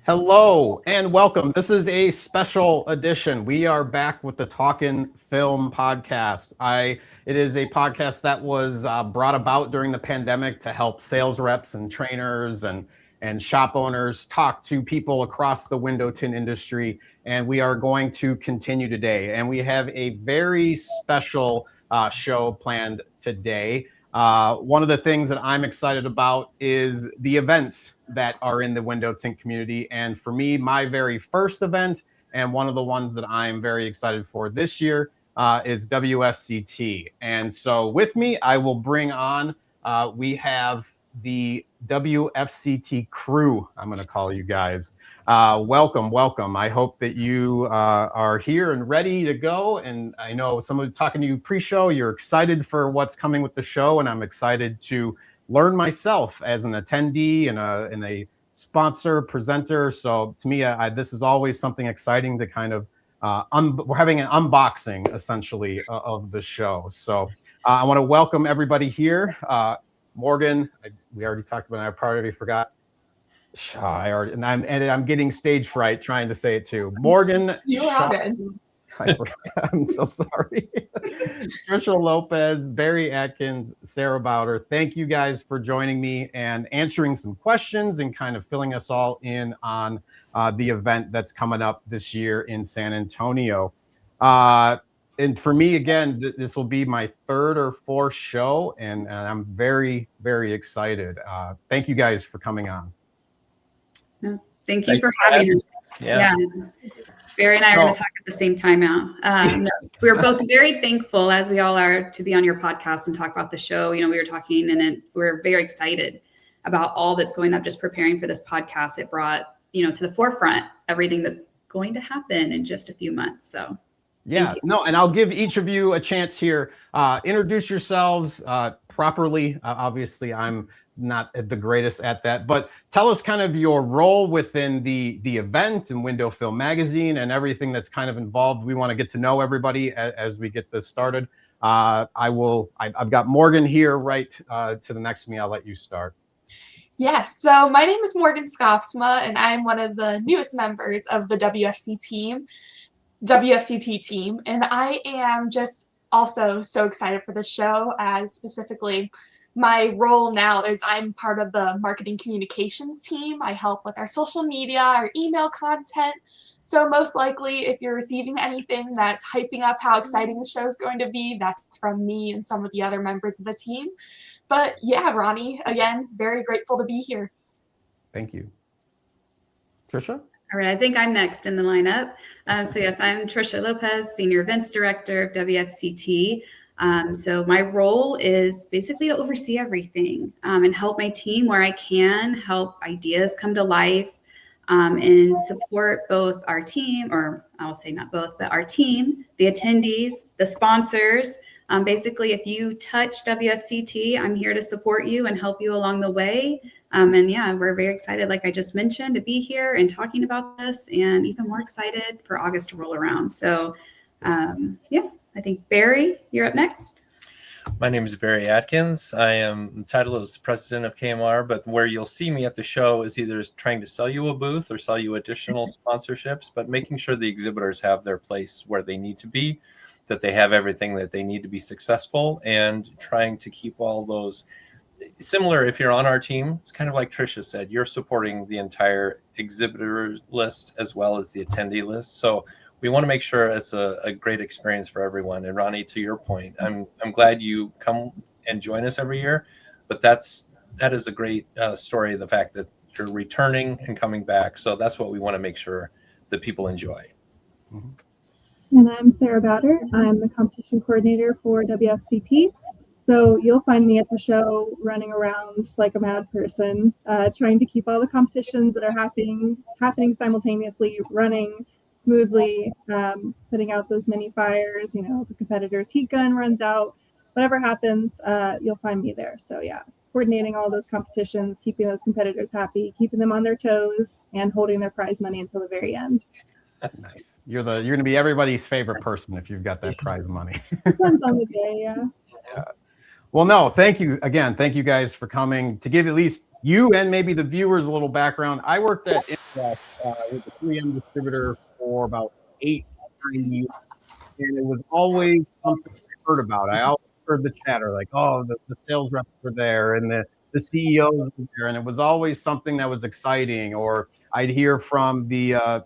Hello and welcome. This is a special edition. We are back with the Talkin Film podcast. It is a podcast that was brought about during the pandemic to help sales reps and trainers and shop owners talk to people across the window tint industry. And we are going to continue today. And we have a very special show planned today. One of the things that I'm excited about is the events that are in the window tint community. And for me, my very first event and one of the ones that I'm very excited for this year is WFCT. And so with me, I will bring on, we have the WFCT crew, I'm going to call you guys. Welcome. I hope that you are here and ready to go. And I know someone talking to you pre-show, you're excited for what's coming with the show. And I'm excited to learn myself as an attendee and a sponsor, presenter. So to me, this is always something exciting to kind of, we're having an unboxing essentially of the show. So I want to welcome everybody here. Morgan, we already talked about it. I probably forgot. I'm getting stage fright trying to say it too. Morgan. You are good. I'm so sorry. Tricia Lopez, Barry Atkins, Sarah Bauder. Thank you guys for joining me and answering some questions and kind of filling us all in on the event that's coming up this year in San Antonio. And for me, again, this will be my third or fourth show, and I'm very, very excited. Thank you guys for coming on. Thank you for having us. Yeah. Barry and I are going to talk at the same time now. We're both very thankful, as we all are, to be on your podcast and talk about the show. You know, we were talking and we're very excited about all that's going up, just preparing for this podcast. It brought, to the forefront everything that's going to happen in just a few months. So yeah, no, and I'll give each of you a chance here. Introduce yourselves properly. Obviously, I'm not the greatest at that, but tell us kind of your role within the event and Window Film Magazine and everything that's kind of involved. We want to get to know everybody as we get this started. I've got Morgan here right to the next to me. I'll let you start. Yes, so my name is Morgan Schaafsma, and I'm one of the newest members of the WFCT team, and I am just also so excited for the show, as specifically my role now is I'm part of the marketing communications team. I help with our social media, our email content. So most likely, if you're receiving anything that's hyping up how exciting the show is going to be, that's from me and some of the other members of the team. But yeah, Ronnie, again, very grateful to be here. Thank you. Tricia? All right, I think I'm next in the lineup. So yes, I'm Tricia Lopez, Senior Events Director of WFCT. So my role is basically to oversee everything and help my team where I can, help ideas come to life, and support both our team, or I'll say not both, but our team, the attendees, the sponsors. Basically, if you touch WFCT, I'm here to support you and help you along the way. And yeah, we're very excited, like I just mentioned, to be here and talking about this, and even more excited for August to roll around. So yeah, I think Barry, you're up next. My name is Barry Atkins. I am the title is president of KMR, but where you'll see me at the show is either trying to sell you a booth or sell you additional sponsorships, but making sure the exhibitors have their place where they need to be, that they have everything that they need to be successful, and trying to keep all those similar. If you're on our team, it's kind of like Tricia said, you're supporting the entire exhibitor list as well as the attendee list. So we want to make sure it's a great experience for everyone. And Ronnie, to your point, I'm glad you come and join us every year, but that is a great story, the fact that you're returning and coming back. So that's what we want to make sure that people enjoy. Mm-hmm. And I'm Sarah Bauder. I'm the competition coordinator for WFCT. So you'll find me at the show running around like a mad person, trying to keep all the competitions that are happening simultaneously running smoothly, putting out those mini fires. The competitor's heat gun runs out, whatever happens, you'll find me there. So yeah, coordinating all those competitions, keeping those competitors happy, keeping them on their toes, and holding their prize money until the very end. Nice. You're going to be everybody's favorite person if you've got that prize money. Depends on the day, yeah. Well, no, thank you again. Thank you guys for coming. To give at least you and maybe the viewers a little background, I worked at with the 3M distributor for about 8 9 years, and it was always something I heard about. I always heard the chatter, like, oh, the sales reps were there and the CEOs were there, and it was always something that was exciting. Or I'd hear from the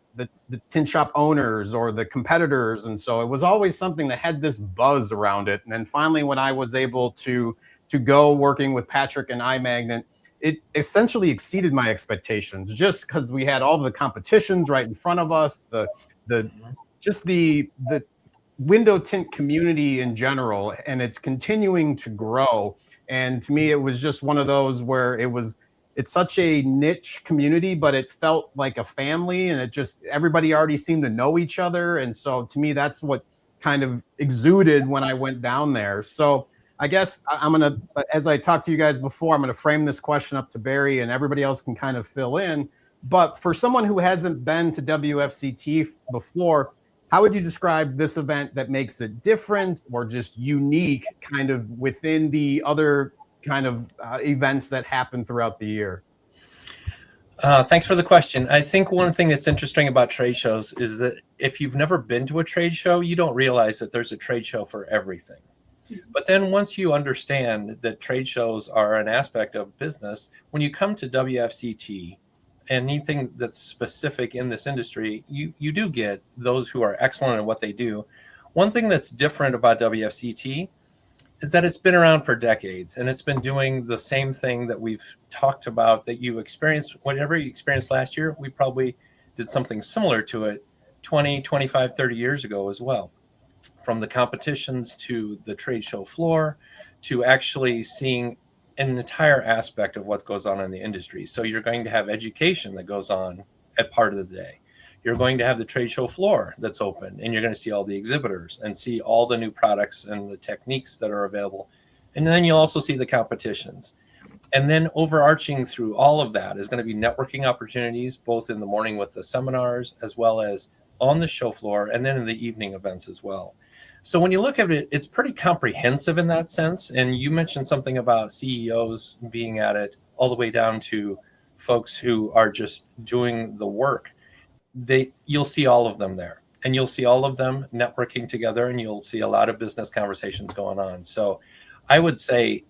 tint shop owners or the competitors, and so it was always something that had this buzz around it. And then finally, when I was able to go working with Patrick and iMagnet, it essentially exceeded my expectations, just because we had all the competitions right in front of us, the just the window tint community in general, and it's continuing to grow. And to me, it was just one of those where it's such a niche community, but it felt like a family, and it just, everybody already seemed to know each other. And so to me, that's what kind of exuded when I went down there. So I guess I'm gonna, as I talked to you guys before, I'm gonna frame this question up to Barry, and everybody else can kind of fill in. But for someone who hasn't been to WFCT before, how would you describe this event that makes it different or just unique, kind of within the other kind of events that happen throughout the year? Thanks for the question. I think one thing that's interesting about trade shows is that if you've never been to a trade show, you don't realize that there's a trade show for everything. But then once you understand that trade shows are an aspect of business, when you come to WFCT, anything that's specific in this industry, you do get those who are excellent at what they do. One thing that's different about WFCT is that it's been around for decades, and it's been doing the same thing that we've talked about, that you experienced. Whatever you experienced last year, we probably did something similar to it 20, 25, 30 years ago as well. From the competitions to the trade show floor to actually seeing an entire aspect of what goes on in the industry. So you're going to have education that goes on at part of the day. You're going to have the trade show floor that's open, and you're going to see all the exhibitors and see all the new products and the techniques that are available. And then you'll also see the competitions. And then overarching through all of that is going to be networking opportunities, both in the morning with the seminars, as well as on the show floor, and then in the evening events as well. So when you look at it, it's pretty comprehensive in that sense. And you mentioned something about CEOs being at it, all the way down to folks who are just doing the work. You'll see all of them there, and you'll see all of them networking together, and you'll see a lot of business conversations going on. So I would say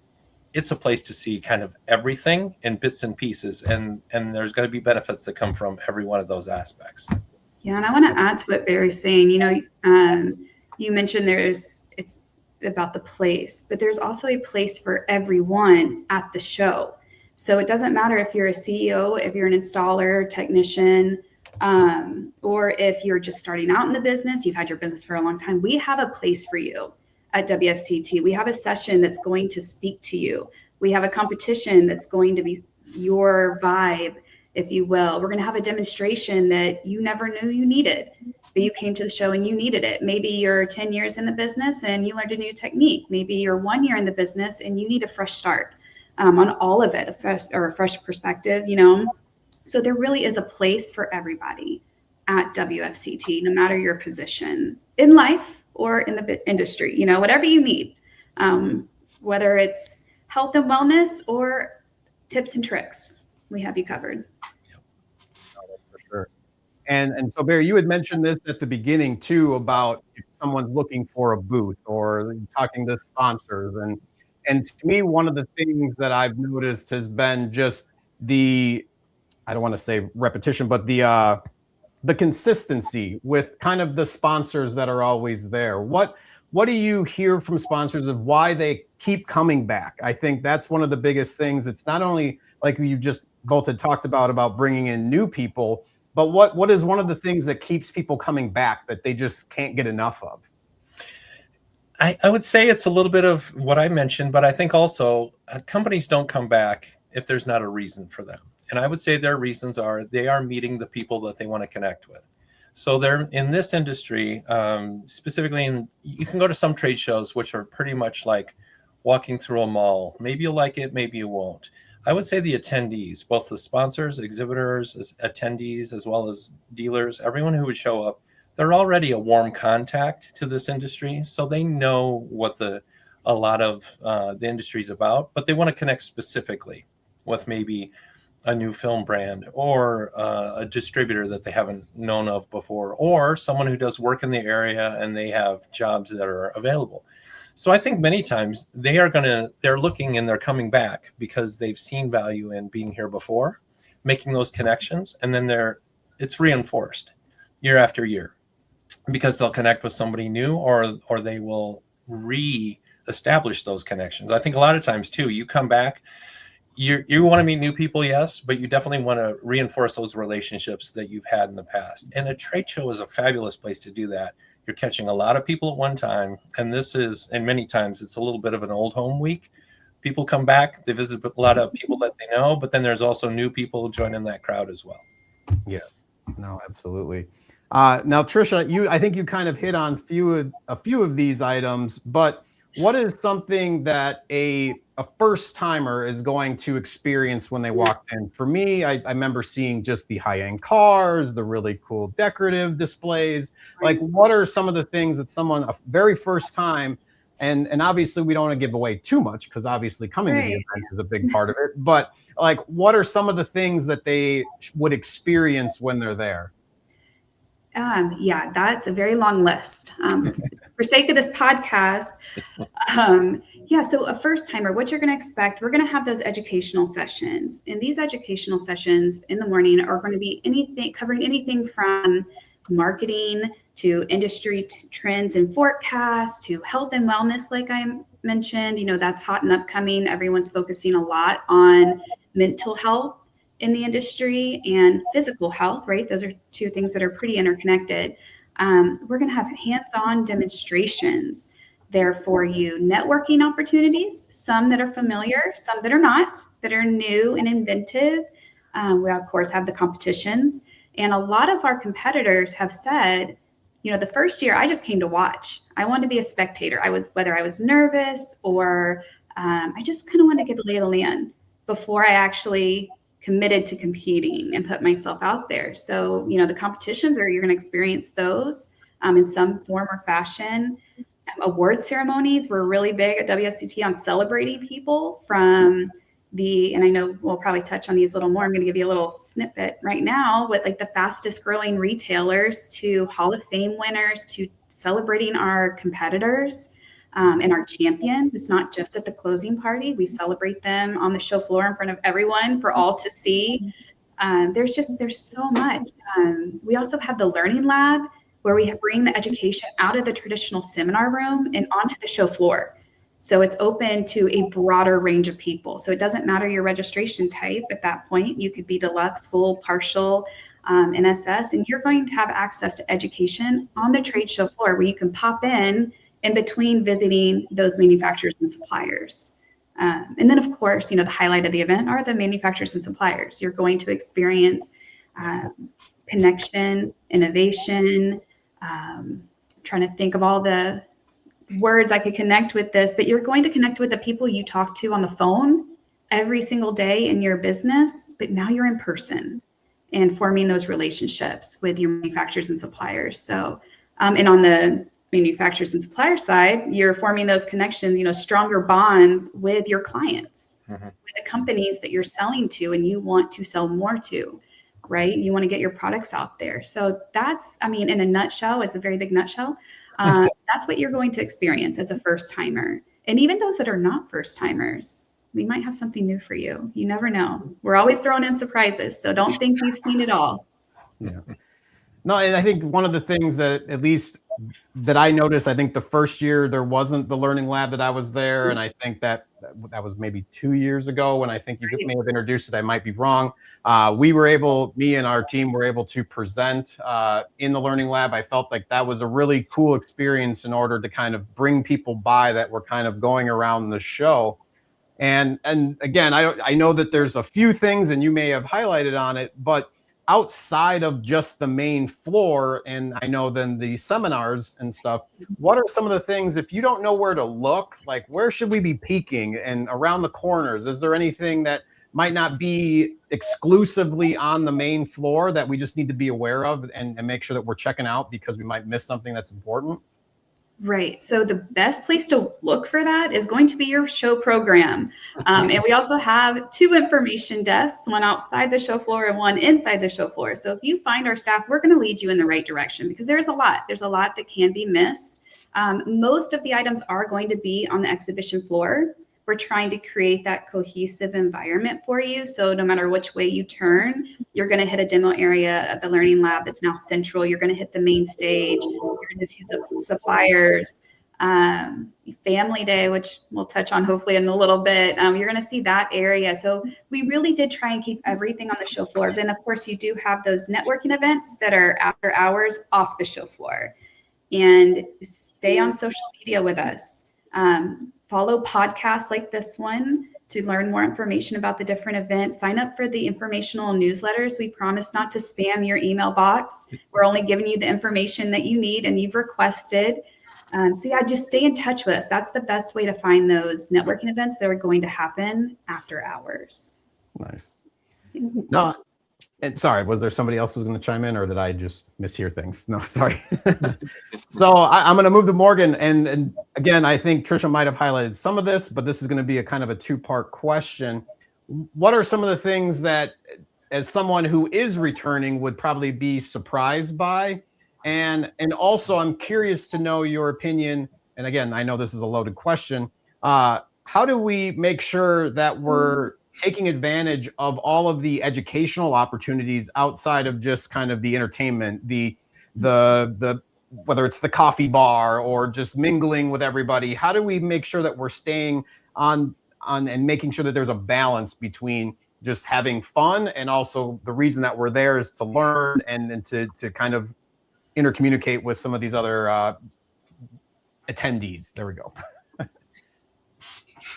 it's a place to see kind of everything in bits and pieces, and there's going to be benefits that come from every one of those aspects. Yeah, and I want to add to what Barry's saying. You mentioned it's about the place, but there's also a place for everyone at the show. So it doesn't matter if you're a CEO, if you're an installer, technician, or if you're just starting out in the business, you've had your business for a long time. We have a place for you at WFCT. We have a session that's going to speak to you. We have a competition that's going to be your vibe, if you will. We're going to have a demonstration that you never knew you needed, but you came to the show and you needed it. Maybe you're 10 years in the business and you learned a new technique. Maybe you're 1 year in the business and you need a fresh start on all of it, a fresh perspective, So there really is a place for everybody at WFCT, no matter your position in life or in the industry, whatever you need, whether it's health and wellness or tips and tricks, we have you covered. For sure. And so Barry, you had mentioned this at the beginning too, about if someone's looking for a booth or talking to sponsors. And to me, one of the things that I've noticed has been just I don't want to say repetition, but the consistency with kind of the sponsors that are always there. What do you hear from sponsors of why they keep coming back? I think that's one of the biggest things. It's not only like you just both had talked about bringing in new people, but what is one of the things that keeps people coming back that they just can't get enough of? I would say it's a little bit of what I mentioned, but I think also companies don't come back if there's not a reason for them. And I would say their reasons are they are meeting the people that they want to connect with. So they're in this industry, specifically, you can go to some trade shows, which are pretty much like walking through a mall. Maybe you'll like it, maybe you won't. I would say the attendees, both the sponsors, exhibitors, attendees, as well as dealers, everyone who would show up, they're already a warm contact to this industry. So they know what a lot of the industry is about, but they want to connect specifically with maybe a new film brand, or a distributor that they haven't known of before, or someone who does work in the area and they have jobs that are available. So I think many times they're looking and they're coming back because they've seen value in being here before, making those connections, and then it's reinforced year after year because they'll connect with somebody new, or they will re-establish those connections. I think a lot of times too, you come back, you want to meet new people, yes, but you definitely want to reinforce those relationships that you've had in the past. And a trade show is a fabulous place to do that. You're catching a lot of people at one time, and many times it's a little bit of an old home week. People come back, they visit a lot of people that they know, but then there's also new people joining that crowd as well. Yeah, no, absolutely. Now, Tricia, I think you kind of hit on a few of these items, but what is something that a first timer is going to experience when they walked in? For me, I remember seeing just the high-end cars, the really cool decorative displays. Like, what are some of the things that a very first time, and obviously we don't want to give away too much because obviously coming to the event is a big part of it, but like, what are some of the things that they would experience when they're there? Yeah, that's a very long list. For sake of this podcast, so a first timer, what you're going to expect, we're going to have those educational sessions. And these educational sessions in the morning are going to be covering anything from marketing to industry trends and forecasts to health and wellness, like I mentioned. That's hot and upcoming. Everyone's focusing a lot on mental health in the industry and physical health, right? Those are two things that are pretty interconnected. We're going to have hands-on demonstrations there for you, networking opportunities, some that are familiar, some that are not, that are new and inventive. We, of course, have the competitions. And a lot of our competitors have said, the first year I just came to watch. I wanted to be a spectator. Whether I was nervous or I just kind of wanted to get the lay of the land before I actually committed to competing and put myself out there. So, the competitions, you're going to experience those in some form or fashion. Award ceremonies were really big at WFCT on celebrating people and I know we'll probably touch on these a little more. I'm going to give you a little snippet right now with like the fastest growing retailers to Hall of Fame winners to celebrating our competitors. And our champions. It's not just at the closing party. We celebrate them on the show floor in front of everyone for all to see. There's so much. We also have the learning lab where we bring the education out of the traditional seminar room and onto the show floor. So it's open to a broader range of people. So it doesn't matter your registration type at that point. You could be deluxe, full, partial, NSS, and you're going to have access to education on the trade show floor where you can pop in between visiting those manufacturers and suppliers. And then, of course, the highlight of the event are the manufacturers and suppliers. You're going to experience connection, innovation, trying to think of all the words I could connect with this, but you're going to connect with the people you talk to on the phone every single day in your business, but now you're in person and forming those relationships with your manufacturers and suppliers. So, and on the manufacturers and supplier side, you're forming those connections, stronger bonds with your clients, with the companies that you're selling to and you want to sell more to, right? You want to get your products out there. So that's, in a nutshell, it's a very big nutshell. That's what you're going to experience as a first timer. And even those that are not first timers, we might have something new for you. You never know. We're always throwing in surprises. So don't think you've seen it all. Yeah. No, and I think one of the things that at least that I noticed, I think the first year there wasn't the learning lab that I was there. And I think that was maybe 2 years ago when I think you may have introduced it. I might be wrong. Me and our team were able to present in the learning lab. I felt like that was a really cool experience in order to kind of bring people by that were kind of going around the show. And again, I know that there's a few things and you may have highlighted on it, but outside of just the main floor, and I know then the seminars and stuff, what are some of the things, if you don't know where to look, like where should we be peeking and around the corners? Is there anything that might not be exclusively on the main floor that we just need to be aware of and make sure that we're checking out because we might miss something that's important? Right. So the best place to look for that is going to be your show program. And we also have 2 information desks, one outside the show floor and one inside the show floor. So if you find our staff, we're going to lead you in the right direction because there's a lot. There's a lot that can be missed. Most of the items are going to be on the exhibition floor. We're trying to create that cohesive environment for you. So no matter which way you turn, you're going to hit a demo area at the Learning Lab that's now central. You're going to hit the main stage. You're going to see the suppliers, Family Day, which we'll touch on hopefully in a little bit. You're going to see that area. So we really did try and keep everything on the show floor. Then, of course, you do have those networking events that are after hours off the show floor. And stay on social media with us. Follow podcasts like this one to learn more information about the different events. Sign up for the informational newsletters. We promise not to spam your email box. We're only giving you the information that you need and you've requested. So yeah, just stay in touch with us. That's the best way to find those networking events that are going to happen after hours. Nice. No, and sorry, was there somebody else who was going to chime in, or did I just mishear things? No, sorry. So I'm going to move to Morgan, and again, I think Tricia might have highlighted some of this, but this is going to be a kind of a 2-part question. What are some of the things that, as someone who is returning, would probably be surprised by? And also, I'm curious to know your opinion. And again, I know this is a loaded question. How do we make sure that we're taking advantage of all of the educational opportunities outside of just kind of the entertainment, the whether it's the coffee bar or just mingling with everybody? How do we make sure that we're staying on and making sure that there's a balance between just having fun and also the reason that we're there is to learn and to kind of intercommunicate with some of these other attendees? There we go.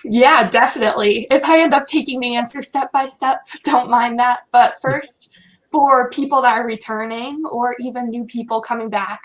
Yeah, definitely. If I end up taking the answer step by step, don't mind that. But first, for people that are returning or even new people coming back,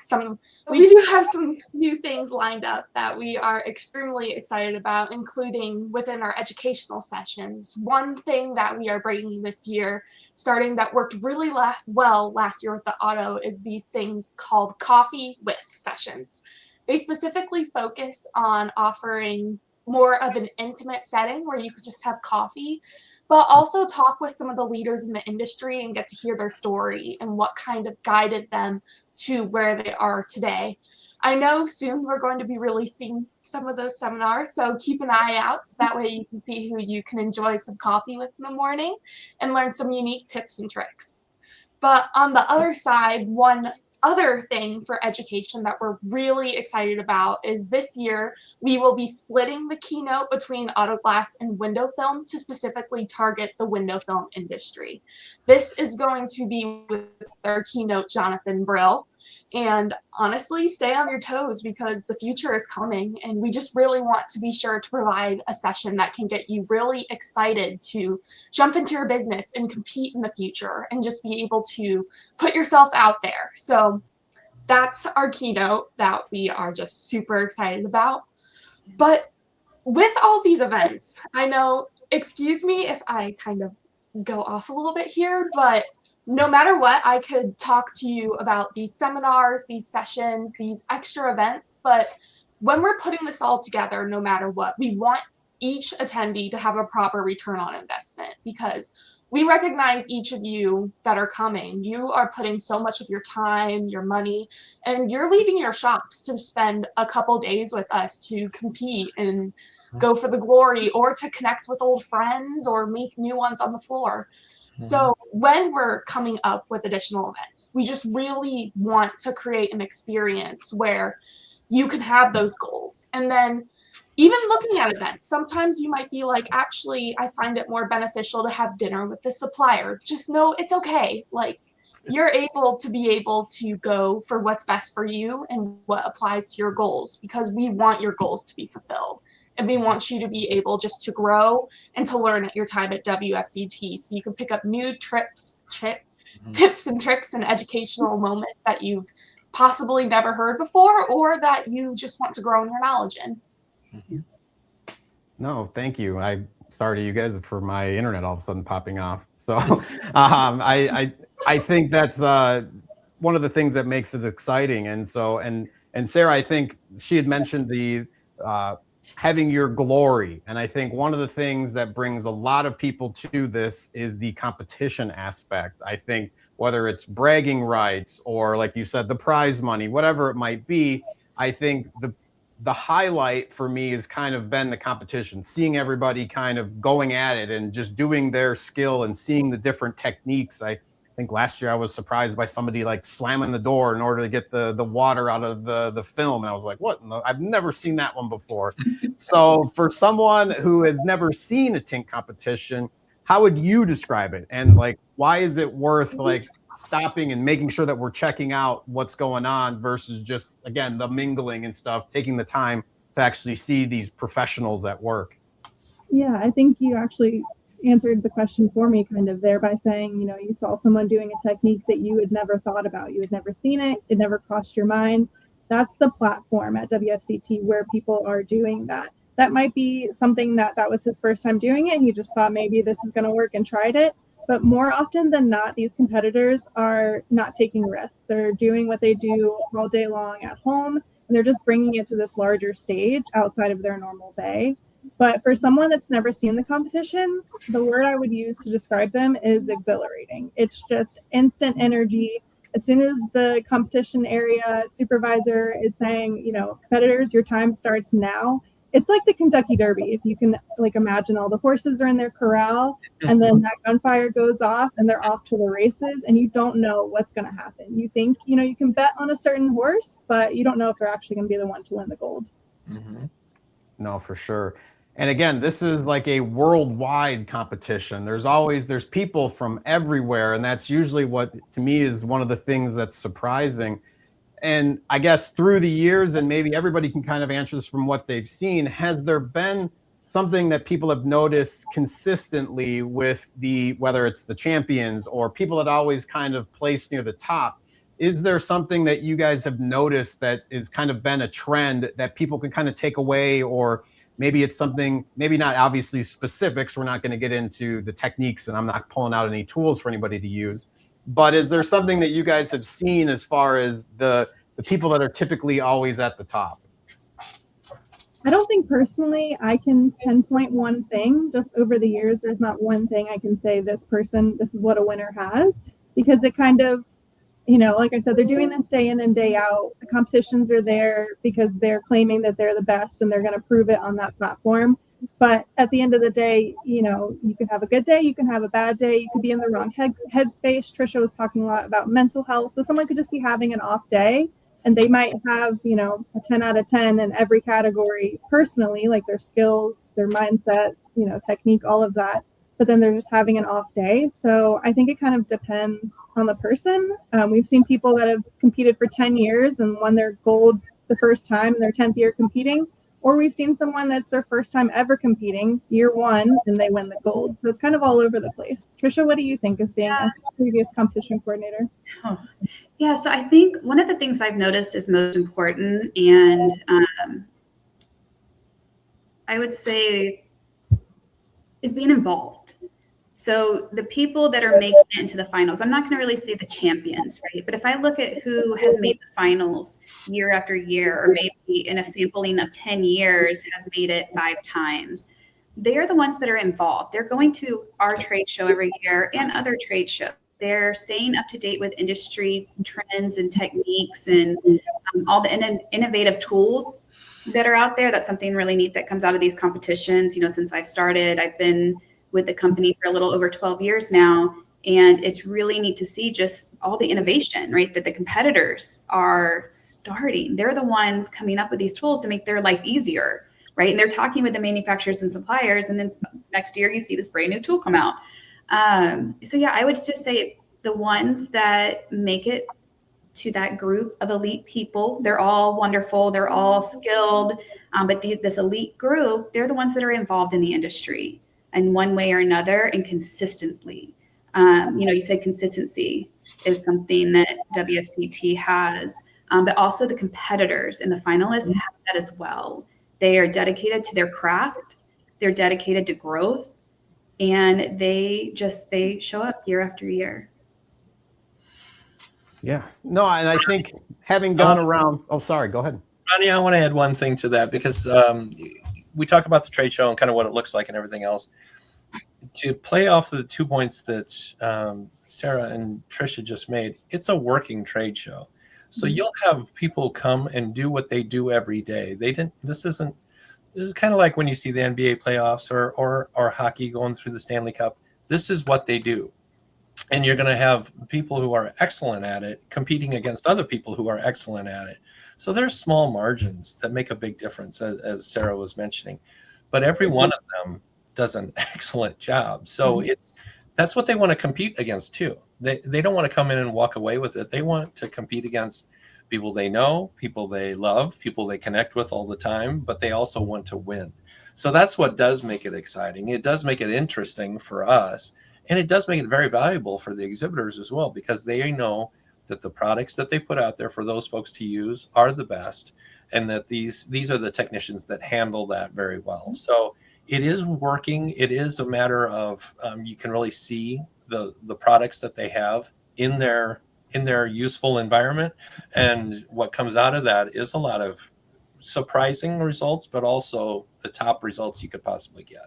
we do have some new things lined up that we are extremely excited about, including within our educational sessions. One thing that we are bringing this year, starting that worked really well last year with the auto, is these things called coffee with sessions. They specifically focus on offering more of an intimate setting where you could just have coffee, but also talk with some of the leaders in the industry and get to hear their story and what kind of guided them to where they are today. I know soon we're going to be releasing some of those seminars, so keep an eye out so that way you can see who you can enjoy some coffee with in the morning and learn some unique tips and tricks. But on the other side, one other thing for education that we're really excited about is this year we will be splitting the keynote between auto glass and window film to specifically target the window film industry. This is going to be with our keynote, Jonathan Brill. And honestly, stay on your toes because the future is coming, and we just really want to be sure to provide a session that can get you really excited to jump into your business and compete in the future and just be able to put yourself out there. So that's our keynote that we are just super excited about. But with all these events, I know, excuse me if I kind of go off a little bit here, but no matter what, I could talk to you about these seminars, these sessions, these extra events, but when we're putting this all together, no matter what, we want each attendee to have a proper return on investment because we recognize each of you that are coming. You are putting so much of your time, your money, and you're leaving your shops to spend a couple days with us to compete and go for the glory or to connect with old friends or make new ones on the floor. So when we're coming up with additional events, we just really want to create an experience where you can have those goals. And then even looking at events, sometimes you might be like, actually, I find it more beneficial to have dinner with the supplier. Just know it's okay. Like, you're able to go for what's best for you and what applies to your goals, because we want your goals to be fulfilled. And we want you to be able just to grow and to learn at your time at WFCT. So you can pick up new tips and tricks and educational moments that you've possibly never heard before or that you just want to grow in your knowledge in. No, thank you. I'm sorry to you guys for my internet all of a sudden popping off. So I think that's one of the things that makes it exciting. And And Sarah, I think she had mentioned the having your glory. And I think one of the things that brings a lot of people to this is the competition aspect. I think whether it's bragging rights or, like you said, the prize money, whatever it might be, I think the highlight for me has kind of been the competition, seeing everybody kind of going at it and just doing their skill and seeing the different techniques. I think last year I was surprised by somebody like slamming the door in order to get the water out of the film. And I was like, what? I've never seen that one before. So for someone who has never seen a tint competition, how would you describe it? And like, why is it worth like stopping and making sure that we're checking out what's going on versus just, again, the mingling and stuff, taking the time to actually see these professionals at work? Yeah, I think you actually answered the question for me kind of there by saying, you know, you saw someone doing a technique that you had never thought about. You had never seen it. It never crossed your mind. That's the platform at WFCT where people are doing that. That might be something that was his first time doing it. He just thought maybe this is going to work and tried it. But more often than not, these competitors are not taking risks. They're doing what they do all day long at home, and they're just bringing it to this larger stage outside of their normal day. But for someone that's never seen the competitions, the word I would use to describe them is exhilarating. It's just instant energy. As soon as the competition area supervisor is saying, you know, competitors, your time starts now, it's like the Kentucky Derby. If you can like imagine, all the horses are in their corral and then that gunfire goes off and they're off to the races and you don't know what's going to happen. You think, you know, you can bet on a certain horse, but you don't know if they're actually going to be the one to win the gold. Mm-hmm. No, for sure. And again, this is like a worldwide competition. There's people from everywhere. And that's usually what, to me, is one of the things that's surprising. And I guess through the years, and maybe everybody can kind of answer this from what they've seen, has there been something that people have noticed consistently with whether it's the champions or people that always kind of place near the top? Is there something that you guys have noticed that is kind of been a trend that people can kind of take away, or maybe it's something, maybe not obviously specifics, we're not going to get into the techniques and I'm not pulling out any tools for anybody to use, but is there something that you guys have seen as far as the people that are typically always at the top? I don't think personally I can pinpoint one thing. Just over the years, there's not one thing I can say this is what a winner has, because it kind of, you know, like I said, they're doing this day in and day out. The competitions are there because they're claiming that they're the best and they're going to prove it on that platform. But at the end of the day, you know, you can have a good day, you can have a bad day, you could be in the wrong headspace. Tricia was talking a lot about mental health. So someone could just be having an off day and they might have, you know, a 10 out of 10 in every category personally, like their skills, their mindset, you know, technique, all of that. But then they're just having an off day. So I think it kind of depends on the person. We've seen people that have competed for 10 years and won their gold the first time in their 10th year competing. Or we've seen someone that's their first time ever competing, year one, and they win the gold. So it's kind of all over the place. Tricia, what do you think as being a previous competition coordinator? Oh. Yeah, so I think one of the things I've noticed is most important, and I would say is being involved. So the people that are making it into the finals, I'm not going to really say the champions, right? But if I look at who has made the finals year after year, or maybe in a sampling of 10 years has made it 5 times, they are the ones that are involved. They're going to our trade show every year and other trade shows. They're staying up to date with industry trends and techniques and all the innovative tools that are out there. That's something really neat that comes out of these competitions. You know, since I started, I've been with the company for a little over 12 years now. And it's really neat to see just all the innovation, right, that the competitors are starting. They're the ones coming up with these tools to make their life easier, right? And they're talking with the manufacturers and suppliers. And then next year you see this brand new tool come out. So yeah, I would just say the ones that make it to that group of elite people, they're all wonderful. They're all skilled. But this elite group, they're the ones that are involved in the industry in one way or another and consistently. You know, you said consistency is something that WFCT has, but also the competitors and the finalists have that as well. They are dedicated to their craft. They're dedicated to growth, and they show up year after year. Yeah. No, and I think having gone around, oh, sorry, go ahead. Ronnie, I want to add one thing to that because we talk about the trade show and kind of what it looks like and everything else. To play off the 2 points that Sarah and Tricia just made, it's a working trade show. So you'll have people come and do what they do every day. This is kind of like when you see the NBA playoffs or hockey going through the Stanley Cup. This is what they do. And you're going to have people who are excellent at it competing against other people who are excellent at it. So there's small margins that make a big difference, as Sarah was mentioning. But every one of them does an excellent job. So that's what they want to compete against too. They don't want to come in and walk away with it. They want to compete against people they know, people they love, people they connect with all the time, but they also want to win. So that's what does make it exciting. It does make it interesting for us. And it does make it very valuable for the exhibitors as well, because they know that the products that they put out there for those folks to use are the best, and that these are the technicians that handle that very well. So it is working. It is a matter of you can really see the products that they have in their useful environment, and what comes out of that is a lot of surprising results, but also the top results you could possibly get.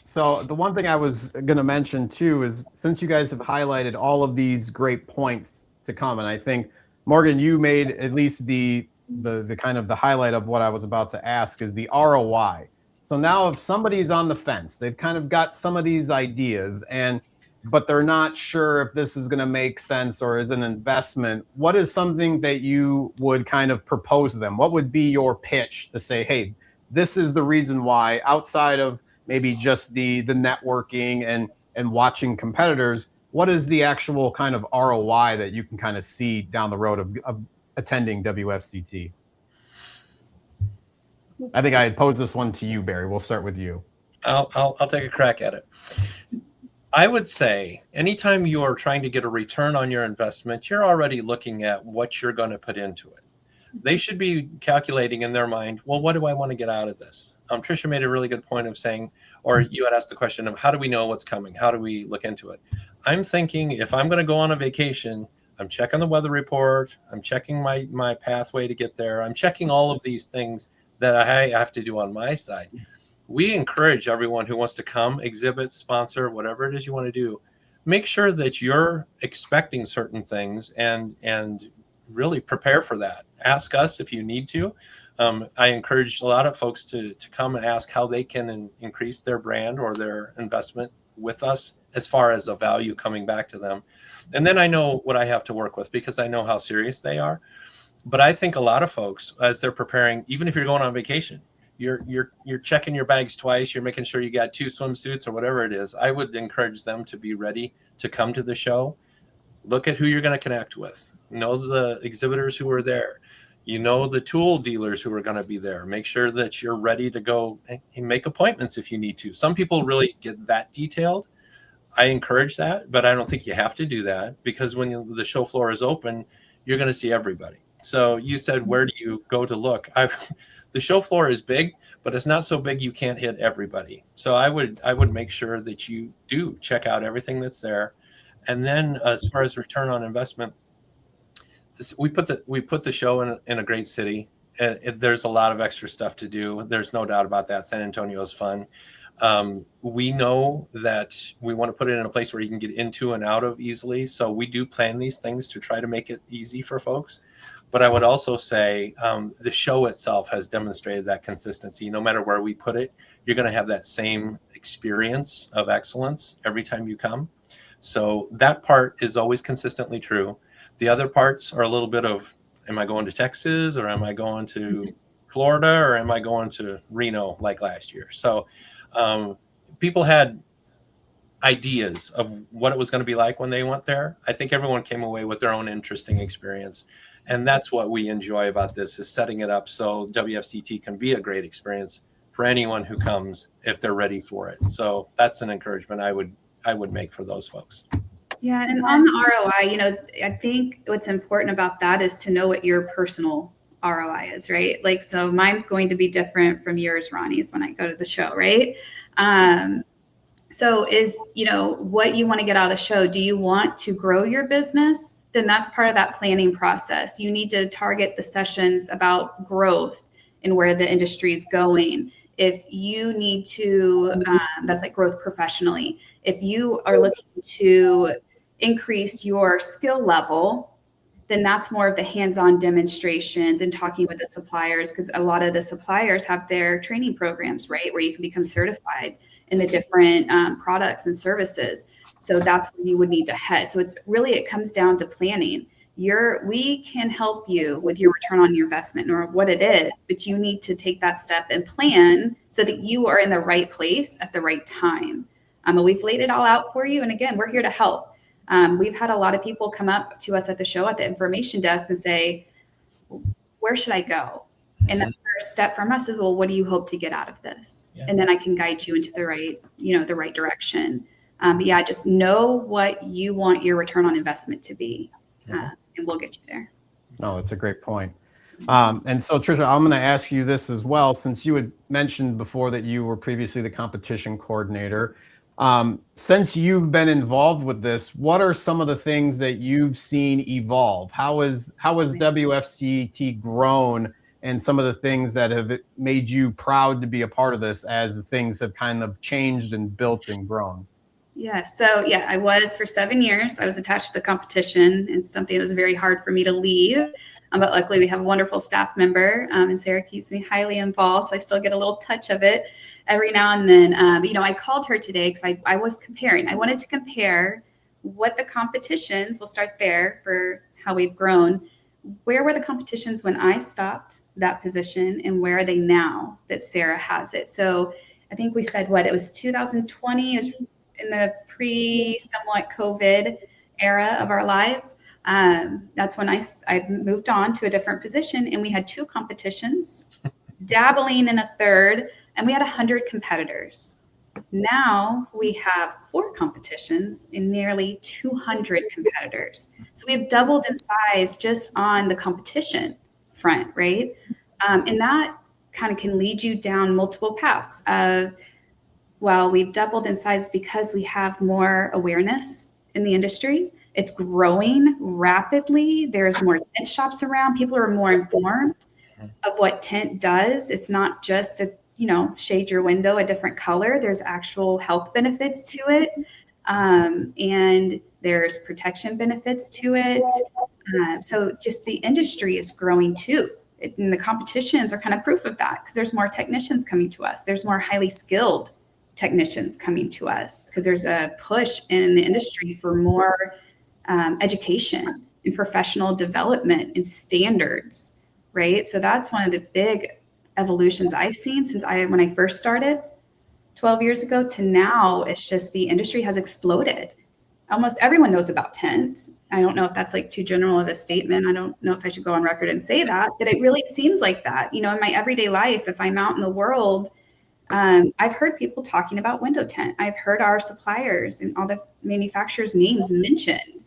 So the one thing I was going to mention too is, since you guys have highlighted all of these great points to come, and I think Morgan, you made at least the kind of the highlight of what I was about to ask, is the ROI. So now if somebody's on the fence, they've kind of got some of these ideas, but they're not sure if this is going to make sense or is an investment, what is something that you would kind of propose to them? What would be your pitch to say, hey, this is the reason why, outside of maybe just the networking and watching competitors, what is the actual kind of ROI that you can kind of see down the road of attending WFCT? I think I had posed this one to you, Barry. We'll start with you. I'll take a crack at it. I would say anytime you are trying to get a return on your investment, you're already looking at what you're going to put into it. They should be calculating in their mind, well, what do I want to get out of this? Tricia made a really good point of saying, or you had asked the question of how do we know what's coming? How do we look into it? I'm thinking if I'm going to go on a vacation, I'm checking the weather report. I'm checking my pathway to get there. I'm checking all of these things that I have to do on my side. We encourage everyone who wants to come, exhibit, sponsor, whatever it is you want to do, make sure that you're expecting certain things and really prepare for that. Ask us if you need to. I encourage a lot of folks to come and ask how they can increase their brand or their investment with us as far as a value coming back to them. And then I know what I have to work with because I know how serious they are. But I think a lot of folks, as they're preparing, even if you're going on vacation, you're checking your bags twice, you're making sure you got 2 swimsuits or whatever it is. I would encourage them to be ready to come to the show. Look at who you're going to connect with. Know the exhibitors who are there. You know the tool dealers who are going to be there. Make sure that you're ready to go and make appointments if you need to. Some people really get that detailed. I encourage that, but I don't think you have to do that, because when the show floor is open, you're going to see everybody. So you said, where do you go to look? The show floor is big, but it's not so big you can't hit everybody. So I would make sure that you do check out everything that's there. And then as far as return on investment, we put the show in a great city. There's a lot of extra stuff to do. There's no doubt about that. San Antonio is fun. We know that we want to put it in a place where you can get into and out of easily. So we do plan these things to try to make it easy for folks. But I would also say the show itself has demonstrated that consistency. No matter where we put it, you're going to have that same experience of excellence every time you come. So that part is always consistently true. The other parts are a little bit of, am I going to Texas, or am I going to Florida, or am I going to Reno like last year? So people had ideas of what it was going to be like when they went there. I think everyone came away with their own interesting experience. And that's what we enjoy about this, is setting it up so WFCT can be a great experience for anyone who comes if they're ready for it. So that's an encouragement I would make for those folks. Yeah, and on the ROI, I think what's important about that is to know what your personal ROI is, right? Like, so mine's going to be different from yours, Ronnie's, when I go to the show, right? So is, what you want to get out of the show. Do you want to grow your business? Then that's part of that planning process. You need to target the sessions about growth and where the industry is going. If you need to, that's like growth professionally. If you are looking to increase your skill level, then that's more of the hands-on demonstrations and talking with the suppliers, because a lot of the suppliers have their training programs, right, where you can become certified in the different products and services. So that's where you would need to head. So it comes down to planning. We can help you with your return on your investment or what it is, but you need to take that step and plan so that you are in the right place at the right time. We've laid it all out for you. And again, we're here to help. We've had a lot of people come up to us at the show at the information desk and say, where should I go? And the first step from us is, well, what do you hope to get out of this? Yeah. And then I can guide you into the right direction. But yeah, just know what you want your return on investment to be, and we'll get you there. No, it's a great point. And so, Tricia, I'm going to ask you this as well, since you had mentioned before that you were previously the competition coordinator. Since you've been involved with this, what are some of the things that you've seen evolve? How has WFCT grown, and some of the things that have made you proud to be a part of this as things have kind of changed and built and grown? Yeah. So I was for 7 years. I was attached to the competition, and something that was very hard for me to leave. But luckily we have a wonderful staff member, and Sarah keeps me highly involved. So I still get a little touch of it every now and then. I called her today because I was comparing. I wanted to compare what the competitions, we'll start there for how we've grown. Where were the competitions when I stopped that position, and where are they now that Sarah has it? So I think we said it was 2020, it was in the somewhat COVID era of our lives. That's when I moved on to a different position, and we had 2 competitions, dabbling in a third, and we had 100 competitors. Now we have 4 competitions and nearly 200 competitors. So we've doubled in size just on the competition front, right? And that kind of can lead you down multiple paths of, well, we've doubled in size because we have more awareness in the industry. It's growing rapidly. There's more tint shops around. People are more informed of what tint does. It's not just a shade your window a different color. There's actual health benefits to it. And there's protection benefits to it. So just the industry is growing too. And the competitions are kind of proof of that, because there's more technicians coming to us. There's more highly skilled technicians coming to us, because there's a push in the industry for more education and professional development and standards, right? So that's one of the big evolutions I've seen since when I first started 12 years ago to now. It's just the industry has exploded. Almost everyone knows about tint. I don't know if that's like too general of a statement. I don't know if I should go on record and say that, but it really seems like that. In my everyday life, if I'm out in the world, I've heard people talking about window tint. I've heard our suppliers and all the manufacturers' names mentioned.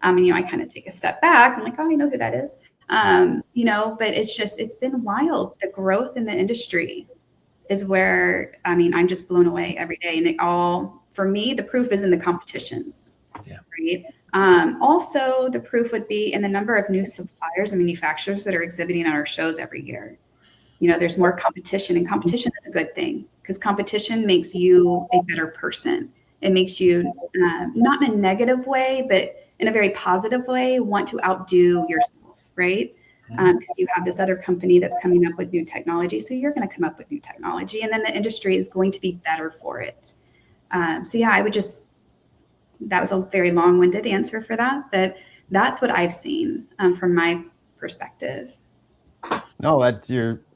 I kind of take a step back. I'm like, oh, I know who that is. But it's been wild. The growth in the industry is where, I'm just blown away every day. And for me, the proof is in the competitions, right? Also, the proof would be in the number of new suppliers and manufacturers that are exhibiting at our shows every year. There's more competition, and competition is a good thing, because competition makes you a better person. It makes you, not in a negative way, but in a very positive way, want to outdo yourself, right? Because you have this other company that's coming up with new technology. So you're going to come up with new technology, and then the industry is going to be better for it. That was a very long-winded answer for that, but that's what I've seen from my perspective. No,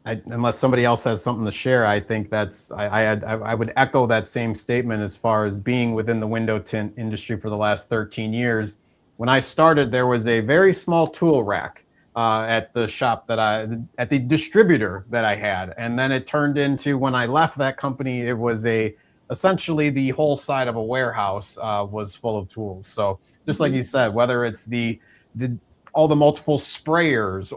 unless somebody else has something to share, I think I would echo that same statement as far as being within the window tint industry for the last 13 years. When I started, there was a very small tool rack at the shop at the distributor that I had. And then it turned into, when I left that company, it was essentially the whole side of a warehouse was full of tools. So just like you said, whether it's the all the multiple sprayers,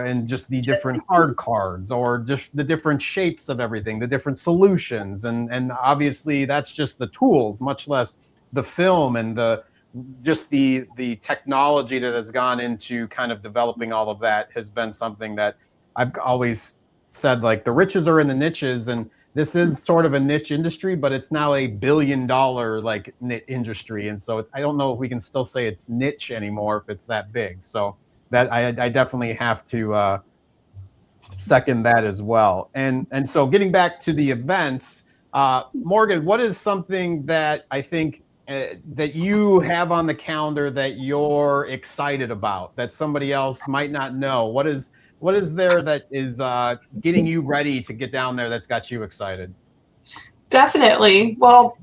and just the different hard cards, or just the different shapes of everything, the different solutions, and obviously that's just the tools, much less the film and the technology that has gone into kind of developing all of that has been something that I've always said, like, the riches are in the niches, and this is sort of a niche industry, but it's now $1 billion like niche industry. And so I don't know if we can still say it's niche anymore if it's that big. So that I definitely have to second that as well. And so getting back to the events, Morgan, what is something that I think that you have on the calendar that you're excited about that somebody else might not know? What is there that is getting you ready to get down there that's got you excited? Definitely. Well,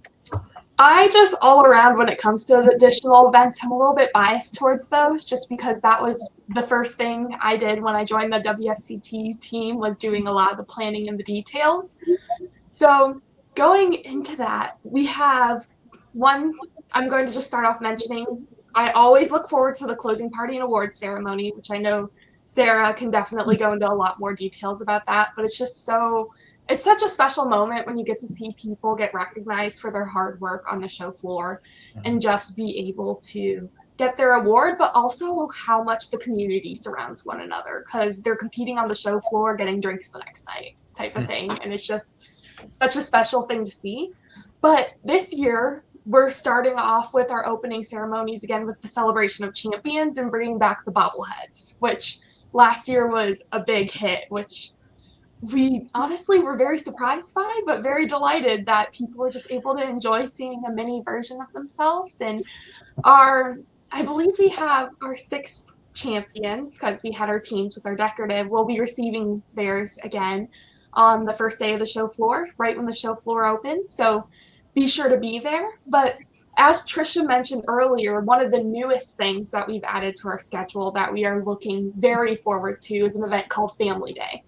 I just all around, when it comes to the additional events, I'm a little bit biased towards those, just because that was the first thing I did when I joined the WFCT team, was doing a lot of the planning and the details. So going into that, we have one, I'm going to just start off mentioning, I always look forward to the closing party and awards ceremony, which I know Sarah can definitely go into a lot more details about that, but it's such a special moment when you get to see people get recognized for their hard work on the show floor and just be able to get their award, but also how much the community surrounds one another, because they're competing on the show floor, getting drinks the next night type of thing. And it's just such a special thing to see. But this year, we're starting off with our opening ceremonies again with the celebration of champions and bringing back the bobbleheads, which last year was a big hit, which we honestly were very surprised by, but very delighted that people were just able to enjoy seeing a mini version of themselves. And I believe we have our 6 champions, because we had our teams with our decorative. We'll be receiving theirs again on the first day of the show floor, right when the show floor opens. So be sure to be there. But as Tricia mentioned earlier, one of the newest things that we've added to our schedule that we are looking very forward to is an event called Family Day.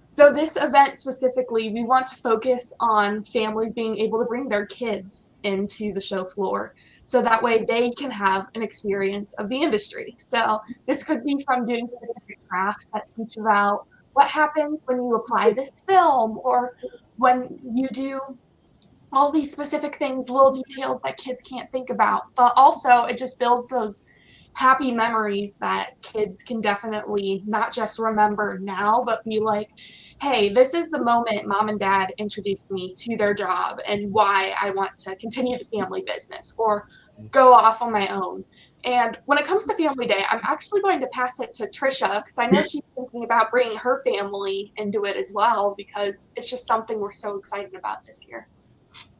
So this event specifically, we want to focus on families being able to bring their kids into the show floor, so that way they can have an experience of the industry. So this could be from doing specific crafts that teach about what happens when you apply this film, or when you do all these specific things, little details that kids can't think about. But also it just builds those happy memories that kids can definitely not just remember now, but be like, hey, this is the moment mom and dad introduced me to their job and why I want to continue the family business or go off on my own. And when it comes to Family Day, I'm actually going to pass it to Tricia, because I know she's thinking about bringing her family into it as well, because it's just something we're so excited about this year.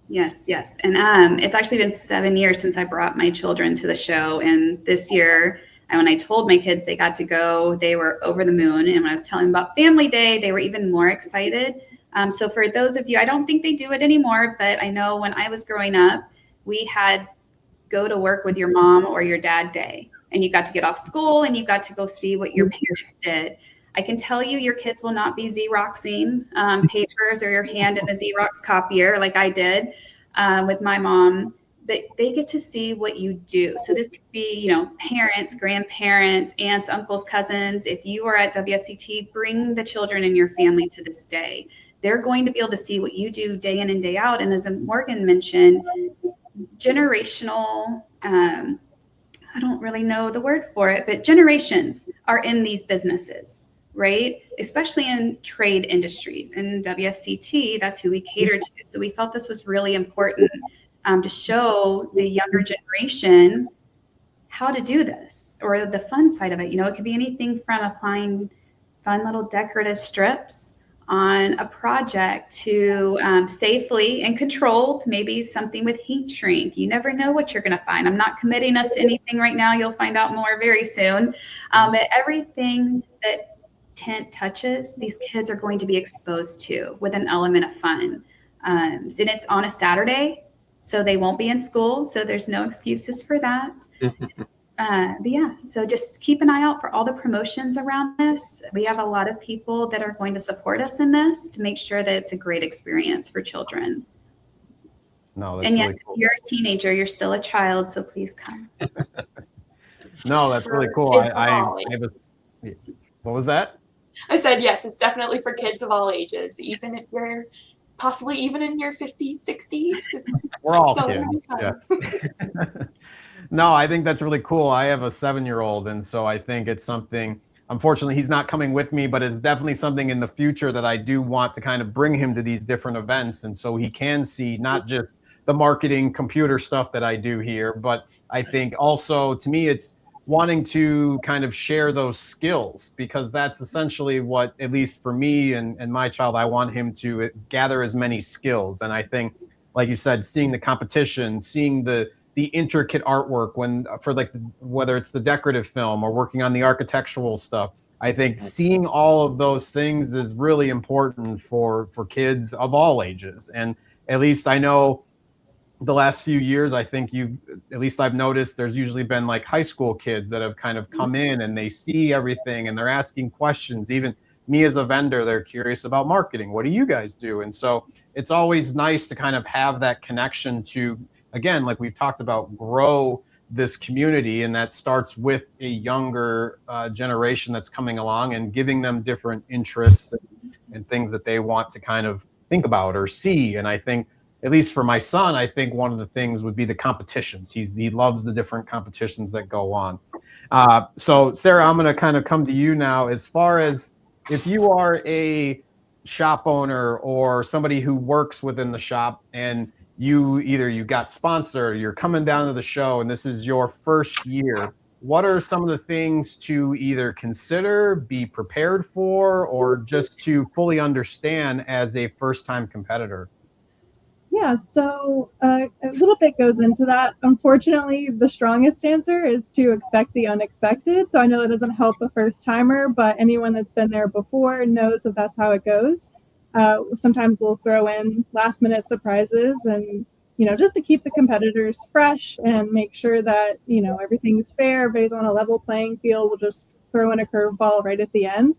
Yes. And it's actually been 7 years since I brought my children to the show. And this year, when I told my kids they got to go, they were over the moon. And when I was telling them about Family Day, they were even more excited. So for those of you, I don't think they do it anymore, but I know when I was growing up, we had go to work with your mom or your dad day. And you got to get off school and you got to go see what your parents did. I can tell you your kids will not be Xeroxing papers or your hand in the Xerox copier like I did with my mom, but they get to see what you do. So this could be, parents, grandparents, aunts, uncles, cousins. If you are at WFCT, bring the children in your family to this day. They're going to be able to see what you do day in and day out. And as Morgan mentioned, generational, I don't really know the word for it, but generations are in these businesses, right? Especially in trade industries. In WFCT, that's who we cater to. So we felt this was really important to show the younger generation how to do this, or the fun side of it. It could be anything from applying fun little decorative strips on a project to safely and controlled, maybe something with heat shrink. You never know what you're going to find. I'm not committing us to anything right now. You'll find out more very soon. But everything that Tint touches, these kids are going to be exposed to with an element of fun. And it's on a Saturday, so they won't be in school. So there's no excuses for that. But yeah, so just keep an eye out for all the promotions around this. We have a lot of people that are going to support us in this to make sure that it's a great experience for children. No, that's and really yes, cool. If you're a teenager, you're still a child, so please come. No, that's really cool. Kids of all What was that? I said, yes, it's definitely for kids of all ages, even if you're possibly even in your 50s, 60s. We're all still kids. gonna be fun. No, I think that's really cool. I have a 7-year-old, and so I think it's something. Unfortunately, he's not coming with me, but it's definitely something in the future that I do want to kind of bring him to these different events, and so he can see not just the marketing computer stuff that I do here, but I think also to me it's wanting to kind of share those skills, because that's essentially what, at least for me and my child, I want him to gather as many skills. And I think, like you said, seeing the competition, seeing the intricate artwork when for like whether it's the decorative film or working on the architectural stuff, I think seeing all of those things is really important for kids of all ages. And at least I know the last few years, I think at least I've noticed there's usually been like high school kids that have kind of come in and they see everything and they're asking questions. Even me as a vendor, they're curious about marketing. What do you guys do? And so it's always nice to kind of have that connection to, again, like we've talked about, grow this community. And that starts with a younger generation that's coming along and giving them different interests and things that they want to kind of think about or see. And I think, at least for my son, I think one of the things would be the competitions. He loves the different competitions that go on. So Sarah, I'm going to kind of come to you now. As far as if you are a shop owner or somebody who works within the shop and you got sponsored, you're coming down to the show and this is your first year, what are some of the things to either consider, be prepared for, or just to fully understand as a first-time competitor? Yeah, so a little bit goes into that. Unfortunately, the strongest answer is to expect the unexpected. So I know that doesn't help a first timer, but anyone that's been there before knows that that's how it goes. Sometimes we'll throw in last minute surprises and, just to keep the competitors fresh and make sure that, everything's fair, everybody's on a level playing field. We'll just throw in a curveball right at the end.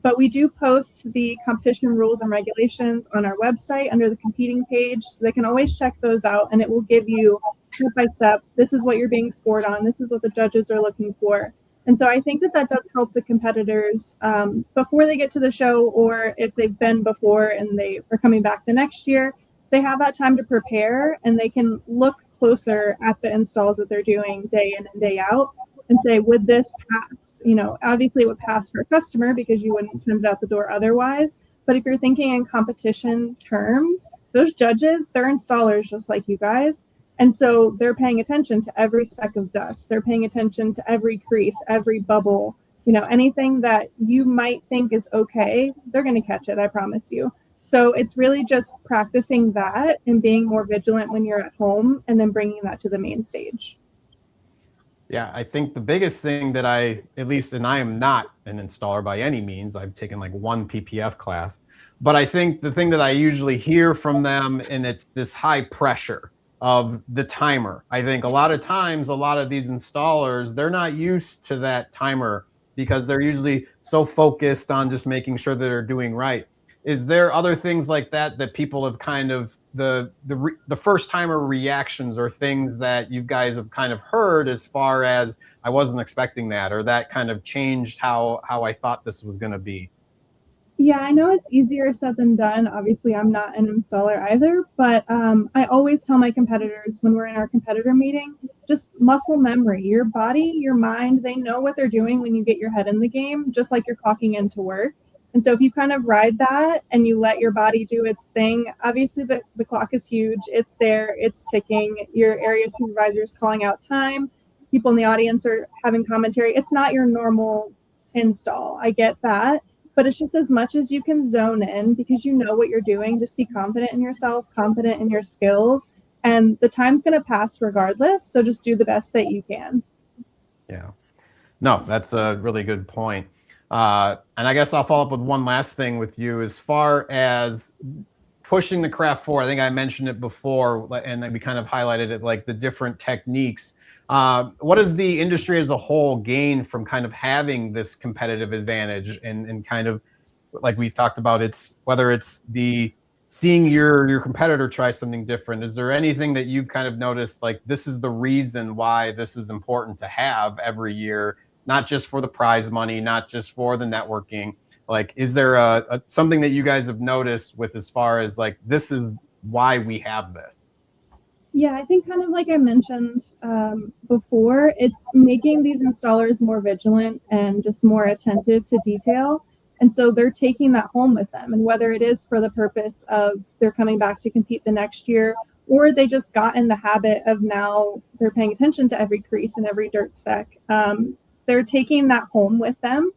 But we do post the competition rules and regulations on our website under the competing page, so they can always check those out, and it will give you step by step, this is what you're being scored on, this is what the judges are looking for. And so I think that does help the competitors before they get to the show, or if they've been before and they are coming back the next year, they have that time to prepare and they can look closer at the installs that they're doing day in and day out and say, would this pass? Obviously it would pass for a customer because you wouldn't send it out the door otherwise. But if you're thinking in competition terms, those judges, they're installers just like you guys. And so they're paying attention to every speck of dust. They're paying attention to every crease, every bubble, anything that you might think is okay, they're going to catch it, I promise you. So it's really just practicing that and being more vigilant when you're at home and then bringing that to the main stage. Yeah, I think the biggest thing that I am not an installer by any means. I've taken like one PPF class, but I think the thing that I usually hear from them, and it's this high pressure of the timer. I think a lot of times, a lot of these installers, they're not used to that timer because they're usually so focused on just making sure that they're doing right. Is there other things like that people have kind of the first timer reactions or things that you guys have kind of heard as far as I wasn't expecting that, or that kind of changed how I thought this was going to be? Yeah, I know it's easier said than done. Obviously, I'm not an installer either, but I always tell my competitors when we're in our competitor meeting, just muscle memory. Your body, your mind, they know what they're doing when you get your head in the game, just like you're clocking into work. And so if you kind of ride that and you let your body do its thing, obviously the clock is huge. It's there, it's ticking. Your area supervisor is calling out time. People in the audience are having commentary. It's not your normal install. I get that. But it's just as much as you can zone in because you know what you're doing. Just be confident in yourself, confident in your skills. And the time's going to pass regardless. So just do the best that you can. Yeah. No, that's a really good point. And I guess I'll follow up with one last thing with you as far as pushing the craft forward. I think I mentioned it before, and we kind of highlighted it, like the different techniques. What does the industry as a whole gain from kind of having this competitive advantage and kind of like we talked about, it's whether it's the seeing your competitor try something different, is there anything that you've kind of noticed, like this is the reason why this is important to have every year, not just for the prize money, not just for the networking? Like, is there something that you guys have noticed with as far as like, this is why we have this? Yeah, I think kind of like I mentioned before, it's making these installers more vigilant and just more attentive to detail. And so they're taking that home with them. And whether it is for the purpose of they're coming back to compete the next year, or they just got in the habit of now they're paying attention to every crease and every dirt speck, they're taking that home with them.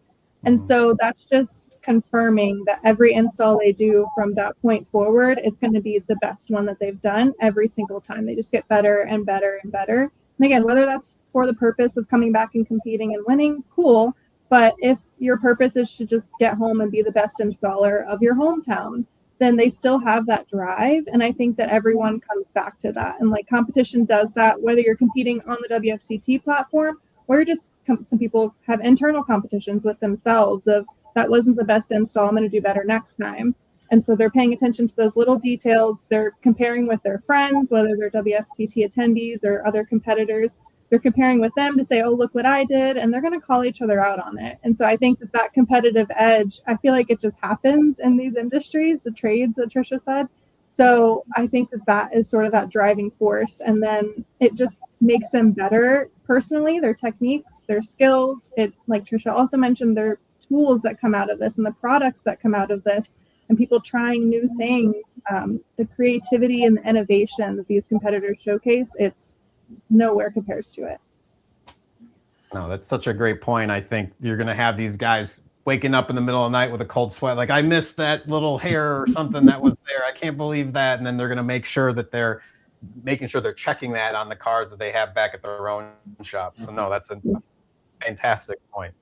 And so that's just confirming that every install they do from that point forward, it's going to be the best one that they've done every single time. They just get better and better and better. And again, whether that's for the purpose of coming back and competing and winning, cool. But if your purpose is to just get home and be the best installer of your hometown, then they still have that drive. And I think that everyone comes back to that. And like competition does that, whether you're competing on the WFCT platform or just some people have internal competitions with themselves of that wasn't the best install, I'm going to do better next time. And so they're paying attention to those little details. They're comparing with their friends, whether they're WFCT attendees or other competitors. They're comparing with them to say, oh, look what I did. And they're going to call each other out on it. And so I think that that competitive edge, I feel like it just happens in these industries, the trades that Tricia said. So I think that that is sort of that driving force. And then it just makes them better personally, their techniques, their skills. It, like Tricia also mentioned, their tools that come out of this and the products that come out of this and people trying new things, the creativity and the innovation that these competitors showcase, it's nowhere compares to it. No, that's such a great point. I think you're going to have these guys waking up in the middle of the night with a cold sweat. Like, I missed that little hair or something that was there. I can't believe that. And then they're going to make sure that they're making sure they're checking that on the cars that they have back at their own shop. So no, that's a fantastic point.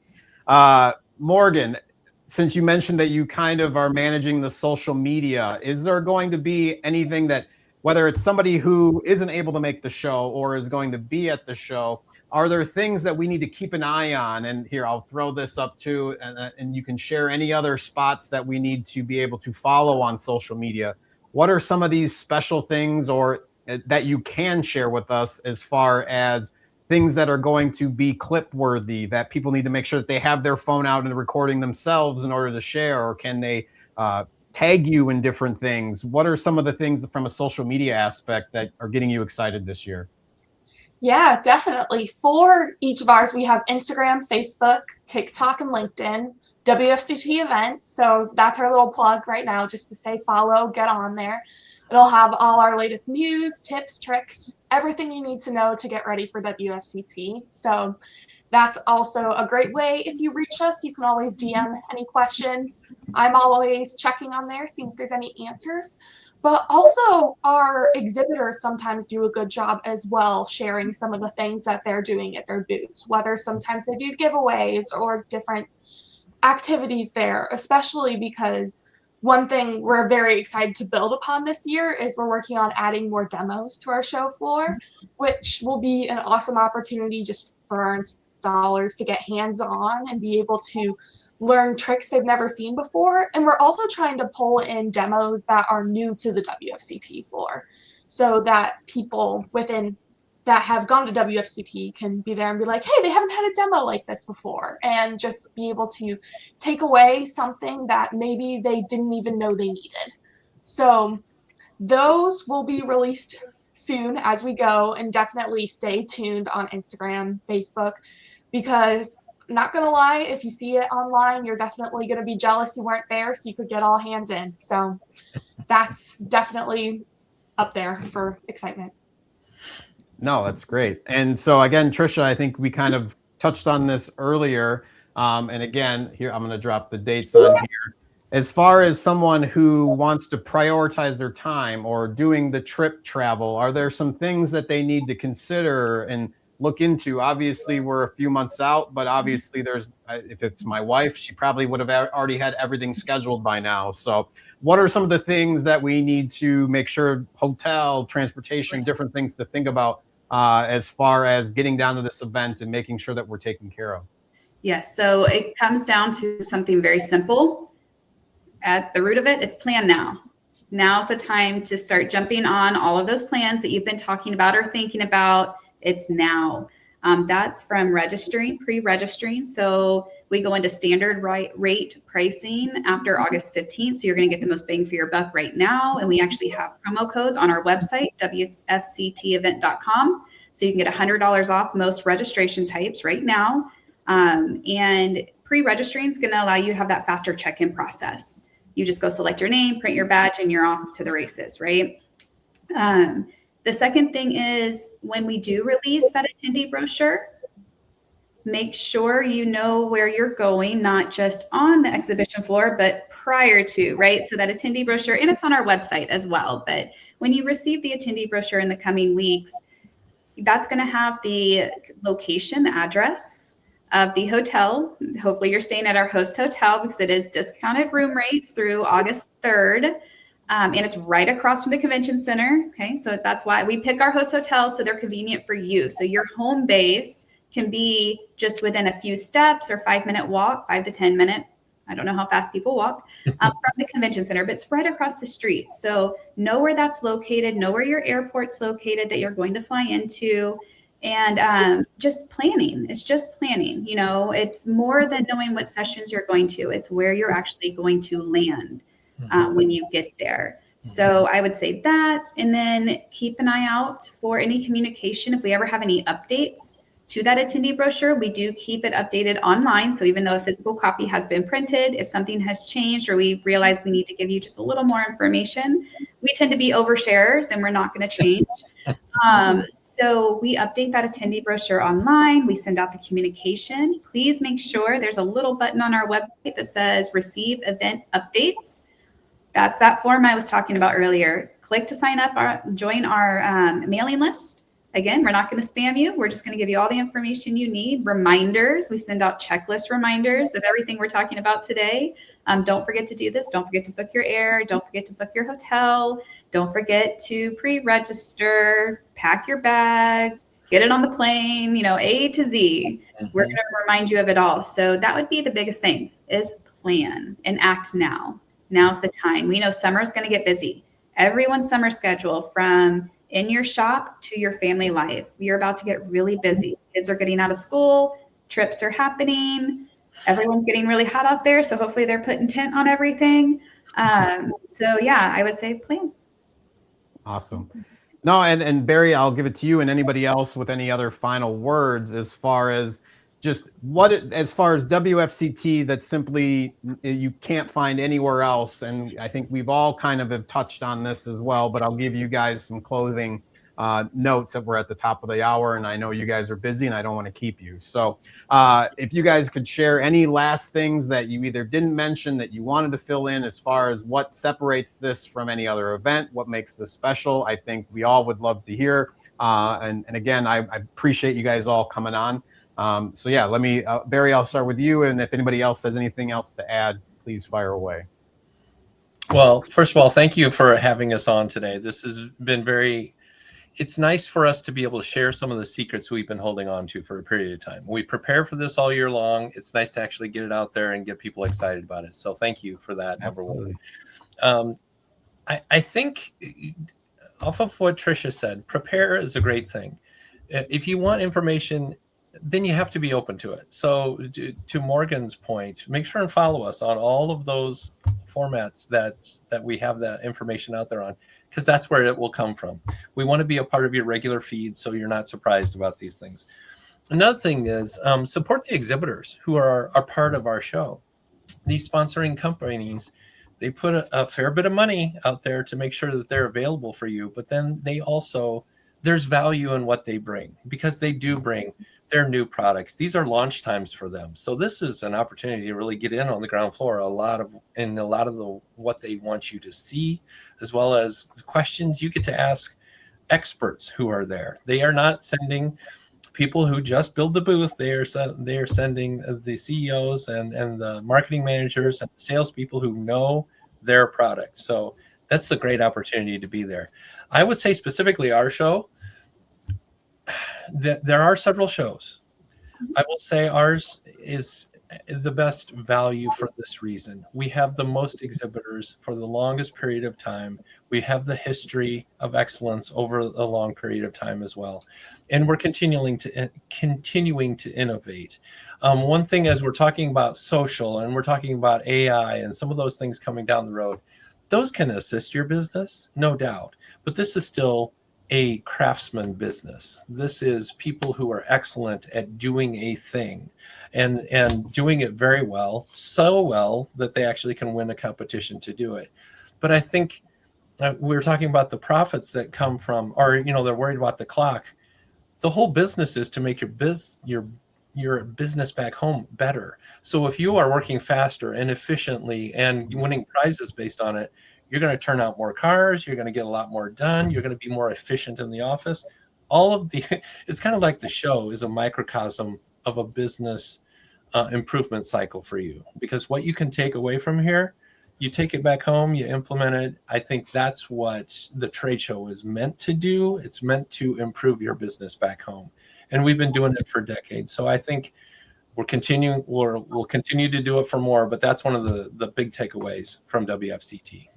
Morgan, since you mentioned that you kind of are managing the social media, is there going to be anything that, whether it's somebody who isn't able to make the show or is going to be at the show, are there things that we need to keep an eye on? And here, I'll throw this up too, and you can share any other spots that we need to be able to follow on social media. What are some of these special things or that you can share with us as far as things that are going to be clip worthy, that people need to make sure that they have their phone out and recording themselves in order to share? Or can they tag you in different things? What are some of the things from a social media aspect that are getting you excited this year? Yeah, definitely. For each of ours, we have Instagram, Facebook, TikTok, and LinkedIn, WFCT event. So that's our little plug right now, just to say follow, get on there. It'll have all our latest news, tips, tricks, everything you need to know to get ready for WFCT. So that's also a great way. If you reach us, you can always DM any questions. I'm always checking on there, seeing if there's any answers. But also our exhibitors sometimes do a good job as well, sharing some of the things that they're doing at their booths, whether sometimes they do giveaways or different activities there, especially because one thing we're very excited to build upon this year is we're working on adding more demos to our show floor, which will be an awesome opportunity just for our installers to get hands-on and be able to learn tricks they've never seen before. And we're also trying to pull in demos that are new to the WFCT floor so that people that have gone to WFCT can be there and be like, hey, they haven't had a demo like this before, and just be able to take away something that maybe they didn't even know they needed. So those will be released soon as we go, and definitely stay tuned on Instagram, Facebook, because not gonna lie, if you see it online, you're definitely gonna be jealous you weren't there so you could get all hands in. So that's definitely up there for excitement. No, that's great. And so again, Tricia, I think we kind of touched on this earlier. And again, here, I'm gonna drop the dates on here. As far as someone who wants to prioritize their time or doing the trip travel, are there some things that they need to consider and look into? Obviously, we're a few months out, but obviously there's, if it's my wife, she probably would have already had everything scheduled by now. So what are some of the things that we need to make sure, hotel, transportation, different things to think about as far as getting down to this event and making sure that we're taken care of? Yes, so it comes down to something very simple. At the root of it, it's plan now. Now's the time to start jumping on all of those plans that you've been talking about or thinking about. It's now. That's from registering, pre-registering. So we go into standard rate pricing after August 15th. So you're going to get the most bang for your buck right now. And we actually have promo codes on our website, WFCTevent.com. So you can get $100 off most registration types right now. And pre-registering is going to allow you to have that faster check-in process. You just go select your name, print your badge, and you're off to the races, right? The second thing is when we do release that attendee brochure, make sure you know where you're going, not just on the exhibition floor, but prior to, right? So that attendee brochure, and it's on our website as well. But when you receive the attendee brochure in the coming weeks, that's going to have the location, the address of the hotel. Hopefully you're staying at our host hotel because it is discounted room rates through August 3rd. And it's right across from the convention center. Okay. So that's why we pick our host hotels so they're convenient for you. So your home base can be just within a few steps or 5-minute walk, 5 to 10 minute. I don't know how fast people walk from the convention center, but it's right across the street. So know where that's located, know where your airport's located that you're going to fly into. And just planning. It's just planning. You know, it's more than knowing what sessions you're going to. It's where you're actually going to land when you get there. So I would say that, and then keep an eye out for any communication. If we ever have any updates to that attendee brochure, we do keep it updated online. So even though a physical copy has been printed, if something has changed or we realize we need to give you just a little more information, we tend to be oversharers and we're not going to change. So we update that attendee brochure online. We send out the communication. Please make sure there's a little button on our website that says receive event updates. That's that form I was talking about earlier. Click to sign up, join our mailing list. Again, we're not going to spam you. We're just going to give you all the information you need. Reminders. We send out checklist reminders of everything we're talking about today. Don't forget to do this. Don't forget to book your air. Don't forget to book your hotel. Don't forget to pre-register, pack your bag, get it on the plane, you know, A to Z. We're going to remind you of it all. So that would be the biggest thing is plan and act now. Now's the time. We know summer is going to get busy. Everyone's summer schedule from in your shop to your family life. You're about to get really busy. Kids are getting out of school. Trips are happening. Everyone's getting really hot out there. So hopefully they're putting tent on everything. So yeah, I would say plan. Awesome. No, and Barry, I'll give it to you and anybody else with any other final words as far as just as far as WFCT that simply you can't find anywhere else. And I think we've all kind of have touched on this as well, but I'll give you guys some closing notes that we're at the top of the hour, and I know you guys are busy and I don't want to keep you. So if you guys could share any last things that you either didn't mention that you wanted to fill in as far as what separates this from any other event, what makes this special, I think we all would love to hear. And again, I appreciate you guys all coming on. So yeah, let me, Barry, I'll start with you. And if anybody else has anything else to add, please fire away. Well, first of all, thank you for having us on today. This has been it's nice for us to be able to share some of the secrets we've been holding on to for a period of time. We prepare for this all year long. It's nice to actually get it out there and get people excited about it. So thank you for that. Absolutely. Number one. I think off of what Tricia said, prepare is a great thing. If you want information, then you have to be open to it. So to Morgan's point, make sure and follow us on all of those formats that we have that information out there on, because that's where it will come from. We want to be a part of your regular feed so you're not surprised about these things. Another thing is support the exhibitors who are part of our show. These sponsoring companies, they put a fair bit of money out there to make sure that they're available for you, but then there's value in what they bring, because they do bring their new products. These are launch times for them. So this is an opportunity to really get in on the ground floor, a lot of what they want you to see, as well as the questions you get to ask experts who are there. They are not sending people who just build the booth. They are sending the CEOs and the marketing managers and the salespeople who know their product. So that's a great opportunity to be there. I would say specifically our show, there are several shows. I will say ours the best value for this reason. We have the most exhibitors for the longest period of time. We have the history of excellence over a long period of time as well. And we're continuing to innovate. One thing, as we're talking about social and we're talking about AI and some of those things coming down the road, those can assist your business, no doubt. But this is still a craftsman business. This is people who are excellent at doing a thing and doing it very well, so well that they actually can win a competition to do it. But I think we were talking about the profits that come from, or, they're worried about the clock. The whole business is to make your business back home better. So if you are working faster and efficiently and winning prizes based on it, you're going to turn out more cars, you're going to get a lot more done, you're going to be more efficient in the office. It's kind of like the show is a microcosm of a business improvement cycle for you, because what you can take away from here, you take it back home, you implement it. I think that's what the trade show is meant to do. It's meant to improve your business back home. And we've been doing it for decades. So I think we'll continue to do it for more, but that's one of the big takeaways from WFCT.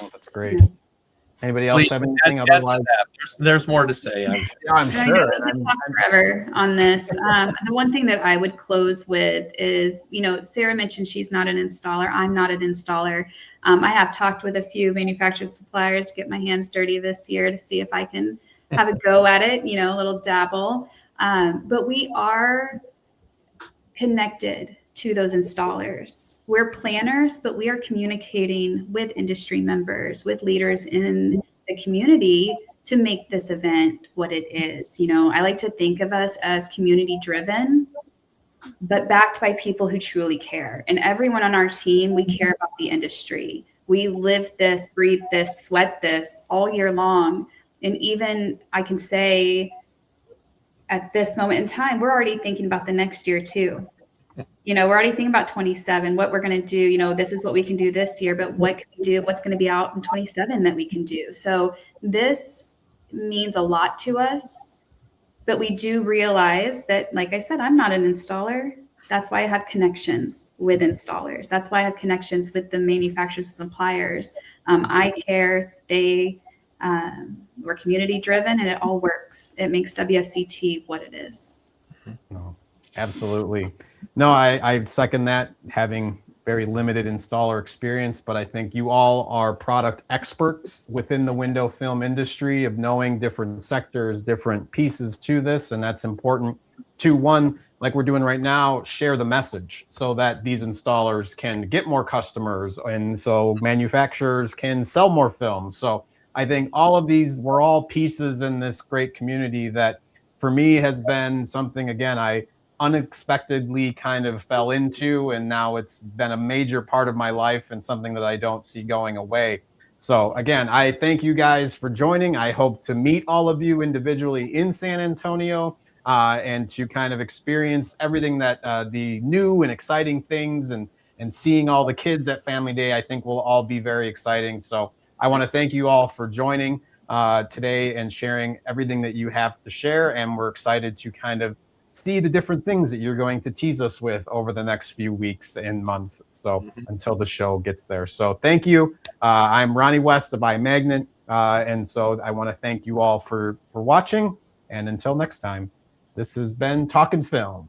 Oh, that's great. Anybody else have anything? Otherwise, there's more to say. I'm sure. I could talk forever on this. The one thing that I would close with is, Sarah mentioned she's not an installer. I'm not an installer. I have talked with a few manufacturers, suppliers, get my hands dirty this year to see if I can have a go at it, a little dabble. But we are connected to those installers. We're planners, but we are communicating with industry members, with leaders in the community to make this event what it is. I like to think of us as community driven, but backed by people who truly care. And everyone on our team, we care about the industry. We live this, breathe this, sweat this all year long. And even I can say at this moment in time, we're already thinking about the next year too. We're already thinking about 27, what we're going to do. This is what we can do this year, but what can we do? What's going to be out in 27 that we can do? So this means a lot to us, but we do realize that, like I said, I'm not an installer. That's why I have connections with installers. That's why I have connections with the manufacturers and suppliers. I care. We're community driven and it all works. It makes WFCT what it is. No, absolutely. No, I second that, having very limited installer experience, but I think you all are product experts within the window film industry of knowing different sectors, different pieces to this. And that's important to, one, like we're doing right now, share the message so that these installers can get more customers and so manufacturers can sell more films. So I think all of these, we're all pieces in this great community that for me has been something, again, I unexpectedly kind of fell into, and now it's been a major part of my life and something that I don't see going away. So again, I thank you guys for joining. I hope to meet all of you individually in San Antonio and to kind of experience everything that the new and exciting things and seeing all the kids at Family Day, I think will all be very exciting. So I want to thank you all for joining today and sharing everything that you have to share. And we're excited to kind of see the different things that you're going to tease us with over the next few weeks and months. So until the show gets there. So thank you. I'm Ronnie West of iMagnet. And so I want to thank you all for watching. And until next time, this has been Talkin Film.